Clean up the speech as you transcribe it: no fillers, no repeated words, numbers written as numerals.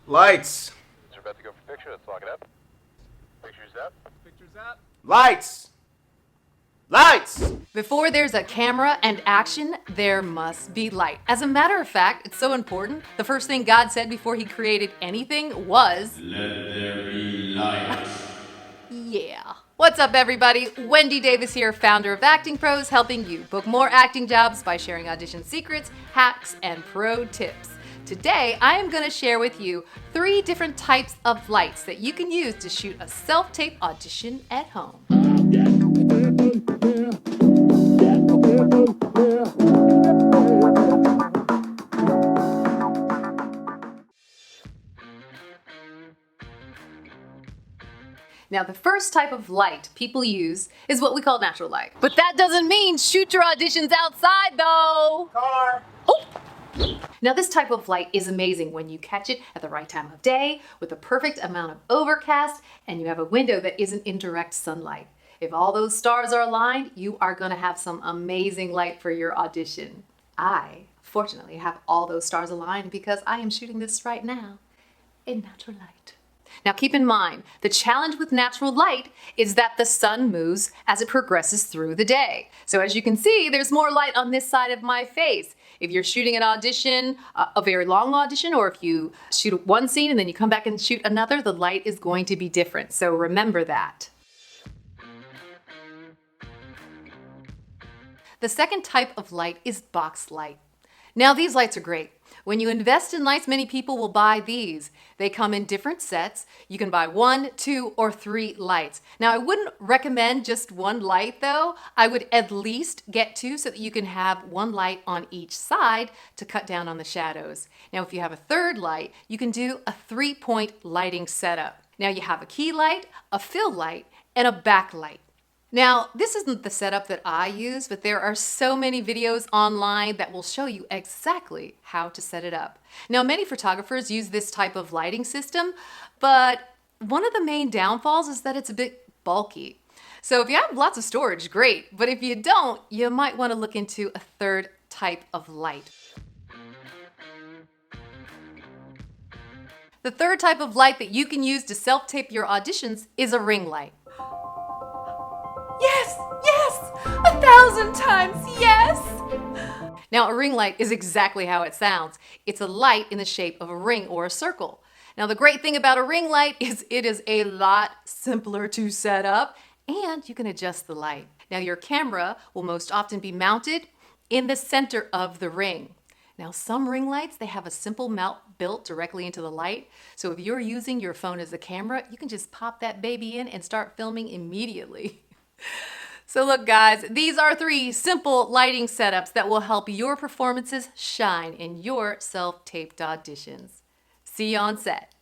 Lights. You're about to go for picture. Let's lock it up. Pictures up. Pictures up. Lights. Lights. Before there's a camera and action, there must be light. As a matter of fact, it's so important. The first thing God said before he created anything was, "Let there be light." yeah. What's up, everybody? Wendy Davis here, founder of Acting Pros, helping you book more acting jobs by sharing audition secrets, hacks, and pro tips. Today, I am going to share with you 3 different types of lights that you can use to shoot a self-tape audition at home. Now, the first type of light people use is what we call natural light. But that doesn't mean shoot your auditions outside, though. Car. Oh. Now, this type of light is amazing when you catch it at the right time of day, with the perfect amount of overcast, and you have a window that isn't in direct sunlight. If all those stars are aligned, you are going to have some amazing light for your audition. I, fortunately, have all those stars aligned because I am shooting this right now in natural light. Now, keep in mind, the challenge with natural light is that the sun moves as it progresses through the day. So as you can see, there's more light on this side of my face. If you're shooting an audition, a very long audition, or if you shoot one scene and then you come back and shoot another, the light is going to be different. So remember that. The second type of light is box light. Now, these lights are great. When you invest in lights, many people will buy these. They come in different sets. You can buy 1, 2, or 3 lights. Now, I wouldn't recommend just one light though. I would at least get 2 so that you can have 1 light on each side to cut down on the shadows. Now, if you have a third light, you can do a 3-point lighting setup. Now, you have a key light, a fill light, and a backlight. Now, this isn't the setup that I use, but there are so many videos online that will show you exactly how to set it up. Now, many photographers use this type of lighting system, but one of the main downfalls is that it's a bit bulky. So if you have lots of storage, great, but if you don't, you might want to look into a third type of light. The third type of light that you can use to self-tape your auditions is a ring light. Yes, yes, 1,000 times yes. Now, a ring light is exactly how it sounds. It's a light in the shape of a ring or a circle. Now, the great thing about a ring light is it is a lot simpler to set up, and you can adjust the light. Now, your camera will most often be mounted in the center of the ring. Now, some ring lights, they have a simple mount built directly into the light. So if you're using your phone as a camera, you can just pop that baby in and start filming immediately. So look, guys, these are 3 simple lighting setups that will help your performances shine in your self-taped auditions. See you on set.